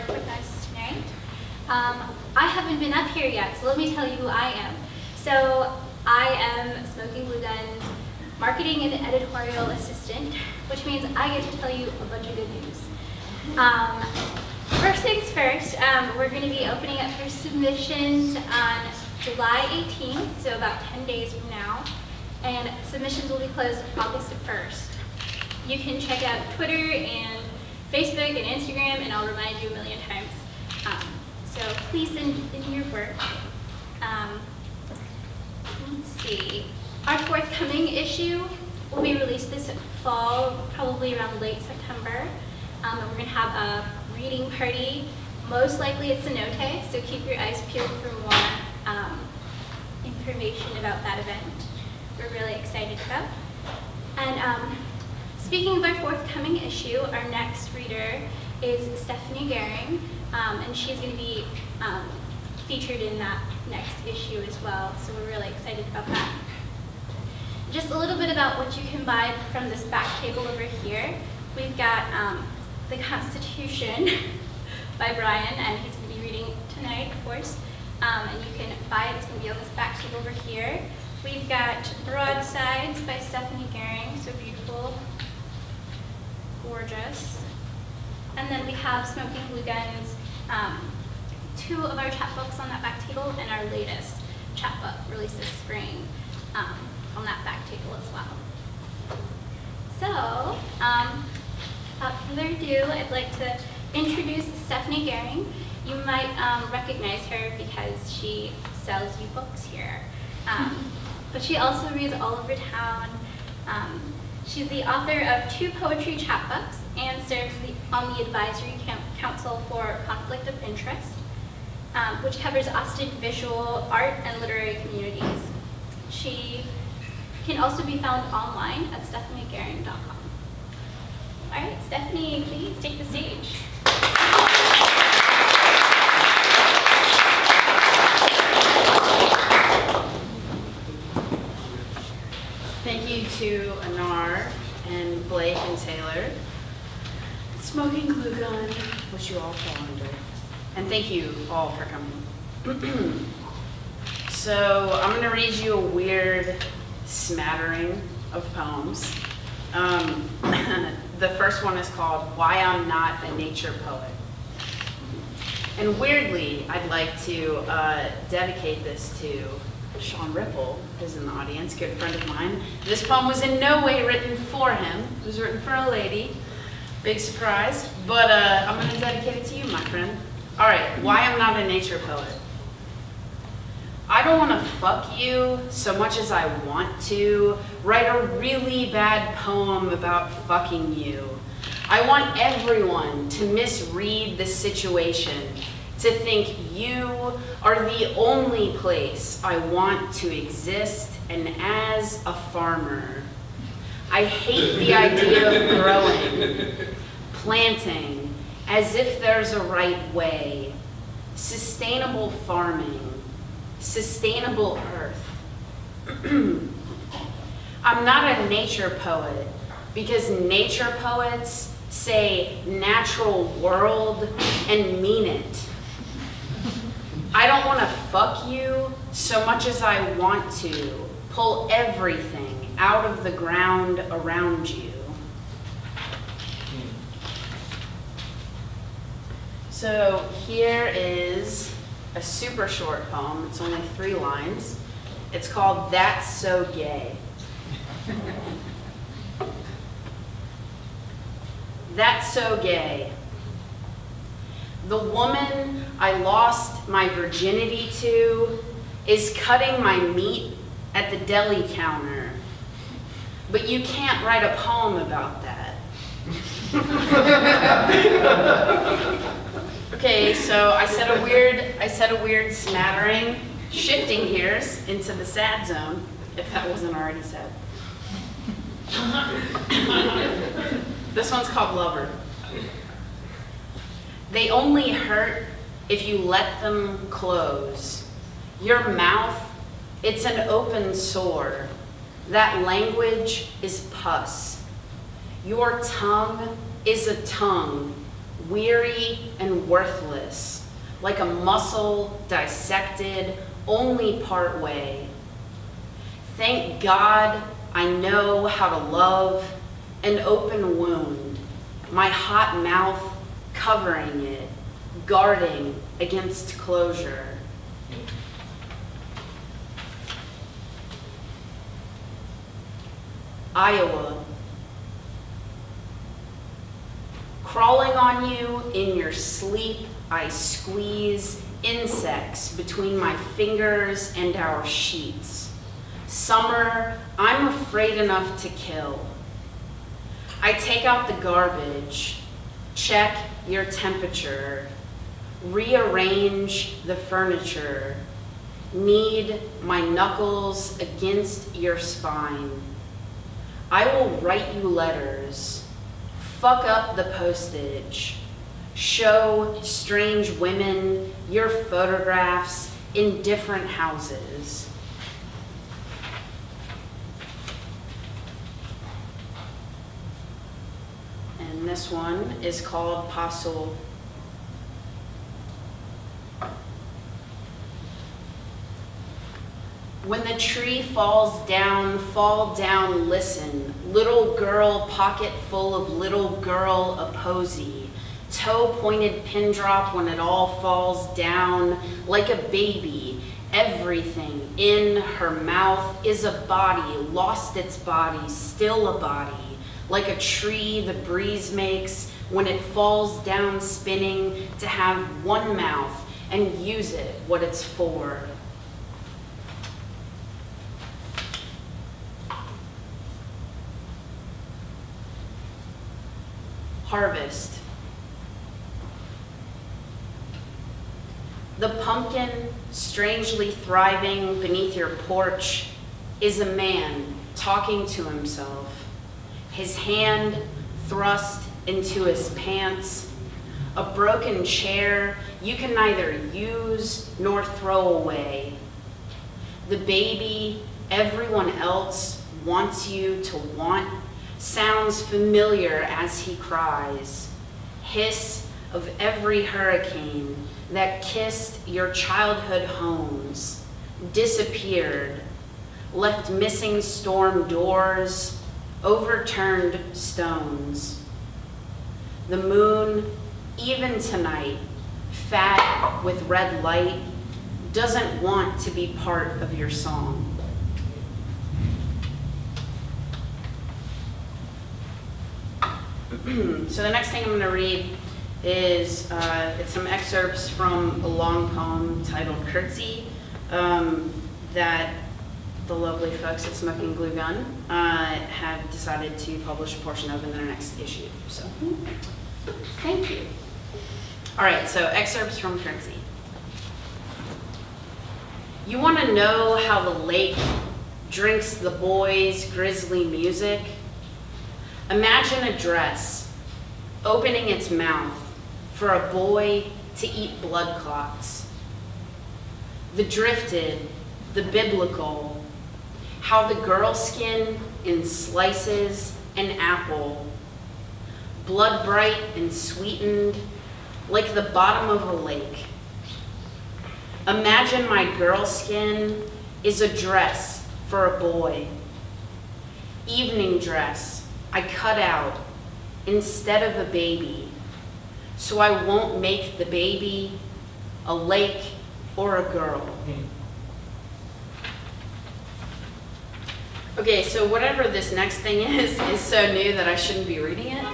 work with us tonight. I haven't been up here yet, so let me tell you who I am. So I am Smoking Blue Gun's marketing and editorial assistant, which means I get to tell you a bunch of good news. First things first, we're going to be opening up for submissions on July 18th, so about 10 days from now, and submissions will be closed August 1st. You can check out Twitter and Facebook and Instagram, and I'll remind you a million times. So please send in your work. Let's see. Our forthcoming issue will be released this fall, probably around late September. And we're going to have a reading party. Most likely it's a Cenote, so keep your eyes peeled for more information about that event. We're really excited about. And speaking of our forthcoming issue, our next reader is Stephanie Goehring, and she's going to be featured in that next issue as well, so we're really excited about that. Just a little bit about what you can buy from this back table over here. We've got The Constitution by Brian, and he's going to be reading tonight, of course, and you can buy it. It's going to be on this back table over here. We've got Broadsides by Stephanie Goehring, so beautiful, gorgeous. And then we have Smoking Blue Guns, two of our chapbooks on that back table, and our latest chapbook released this spring on that back table as well. So, without further ado, I'd like to introduce Stephanie Goehring. You might recognize her because she sells you books here. But she also reads all over town. She's the author of 2 poetry chapbooks and serves on the Advisory Council for Conflict of Interest, which covers Austin visual, art, and literary communities. She can also be found online at stephaniegoehring.com. All right, Stephanie, please take the stage. Thank you to Anar and Blake and Taylor, Smoking Glue Gun, which you all fall under. And thank you all for coming. So I'm going to read you a weird smattering of poems. The first one is called Why I'm Not a Nature Poet. And weirdly, I'd like to dedicate this to Sean Ripple, who's in the audience, good friend of mine. This poem was in no way written for him. It was written for a lady. Big surprise. But I'm going to dedicate it to you, my friend. All right, Why I'm Not a Nature Poet. I don't want to fuck you so much as I want to write a really bad poem about fucking you. I want everyone to misread the situation, to think you are the only place I want to exist, and as a farmer, I hate the idea of growing, planting, as if there's a right way, sustainable farming, sustainable earth. I'm not a nature poet because nature poets say natural world and mean it. I don't want to fuck you so much as I want to pull everything out of the ground around you. So here is a super short poem. It's only 3 lines. It's called That's So Gay. That's so gay. The woman I lost my virginity to is cutting my meat at the deli counter. But you can't write a poem about that. Okay, so I said a weird smattering, shifting gears into the sad zone, if that wasn't already said. This one's called Lover. They only hurt if you let them close. Your mouth, it's an open sore. That language is pus. Your tongue is a tongue weary and worthless, like a muscle dissected only part way. Thank God I know how to love an open wound, my hot mouth covering it, guarding against closure. Iowa. Crawling on you in your sleep, I squeeze insects between my fingers and our sheets. Summer, I'm afraid enough to kill. I take out the garbage, check your temperature, rearrange the furniture, knead my knuckles against your spine. I will write you letters, fuck up the postage, show strange women your photographs in different houses. And this one is called Pasul. When the tree falls down, fall down, listen. Little girl, pocket full of little girl, a posy. Toe-pointed pin drop when it all falls down. Like a baby, everything in her mouth is a body, lost its body, still a body. Like a tree the breeze makes when it falls down spinning to have one mouth and use it what it's for. Harvest. The pumpkin, strangely thriving beneath your porch, is a man talking to himself, his hand thrust into his pants, a broken chair you can neither use nor throw away. The baby everyone else wants you to want sounds familiar as he cries. Hiss of every hurricane that kissed your childhood homes, disappeared, left missing storm doors, overturned stones. The moon, even tonight, fat with red light, doesn't want to be part of your song. So the next thing I'm going to read is it's some excerpts from a long poem titled Curtsy that the lovely folks at Smoking Glue Gun have decided to publish a portion of in their next issue. So thank you. All right, so excerpts from Curtsy. You want to know how the lake drinks the boys' grisly music? Imagine a dress opening its mouth for a boy to eat blood clots. The drifted, the biblical, how the girl skin in slices an apple, blood bright and sweetened like the bottom of a lake. Imagine my girl skin is a dress for a boy. Evening dress I cut out instead of a baby, so I won't make the baby a lake or a girl. Okay, so whatever this next thing is so new that I shouldn't be reading it.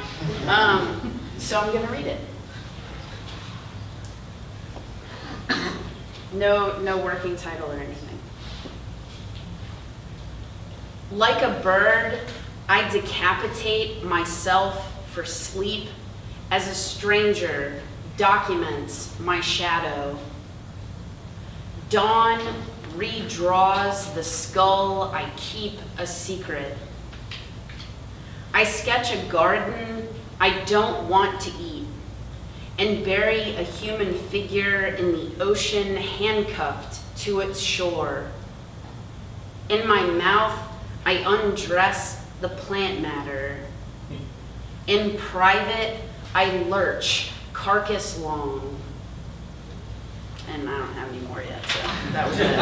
So I'm gonna read it. No working title or anything. Like a bird, I decapitate myself for sleep as a stranger documents my shadow. Dawn redraws the skull I keep a secret. I sketch a garden I don't want to eat and bury a human figure in the ocean handcuffed to its shore. In my mouth, I undress the plant matter. In private, I lurch carcass long. And I don't have any more yet, so that was it.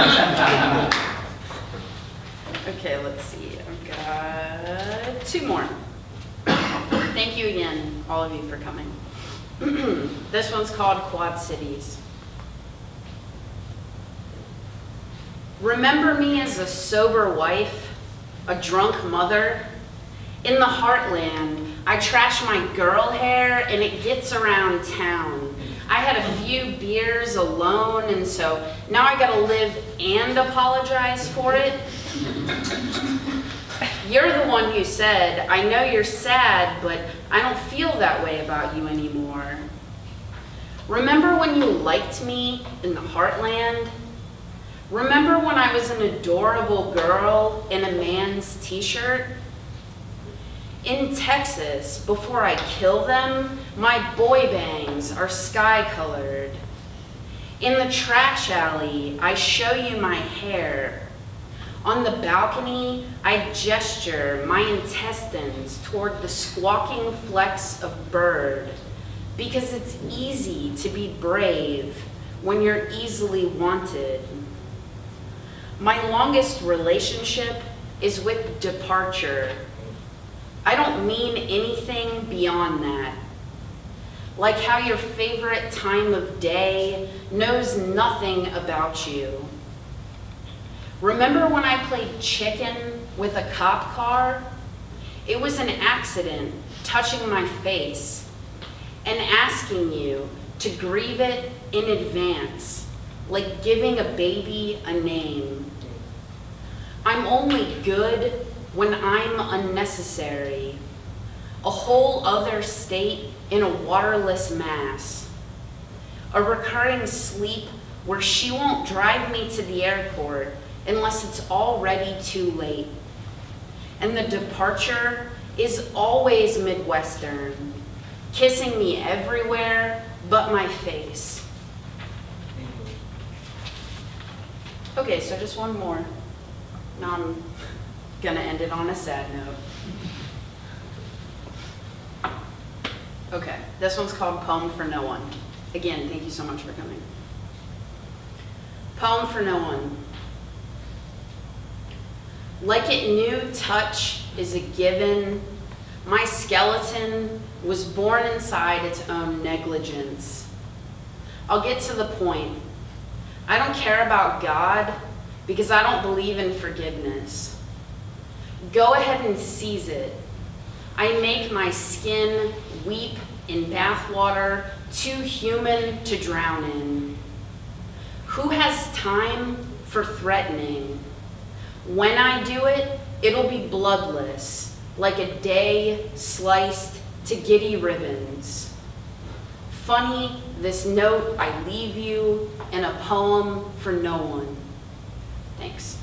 Okay, let's see. I've got 2 more. Thank you again, all of you, for coming. This one's called Quad Cities. Remember me as a sober wife, a drunk mother. In the heartland, I trash my girl hair and it gets around town. I had a few beers alone, and so now I gotta live and apologize for it. You're the one who said, I know you're sad, but I don't feel that way about you anymore. Remember when you liked me in the heartland? Remember when I was an adorable girl in a man's t-shirt? In Texas, before I kill them, my boy bangs are sky-colored. In the trash alley, I show you my hair. On the balcony, I gesture my intestines toward the squawking flecks of bird, because it's easy to be brave when you're easily wanted. My longest relationship is with departure. I don't mean anything beyond that. Like how your favorite time of day knows nothing about you. Remember when I played chicken with a cop car? It was an accident touching my face and asking you to grieve it in advance, like giving a baby a name. I'm only good when I'm unnecessary, a whole other state in a waterless mass, a recurring sleep where she won't drive me to the airport unless it's already too late. And the departure is always Midwestern, kissing me everywhere but my face. Okay, so just one more. Now I'm gonna end it on a sad note. Okay, this one's called Poem for No One. Again, thank you so much for coming. Poem for No One. Like it knew touch is a given, my skeleton was born inside its own negligence. I'll get to the point. I don't care about God because I don't believe in forgiveness. Go ahead and seize it. I make my skin weep in bathwater too human to drown in. Who has time for threatening? When I do it, it'll be bloodless, like a day sliced to giddy ribbons. Funny, this note I leave you in a poem for no one. Thanks.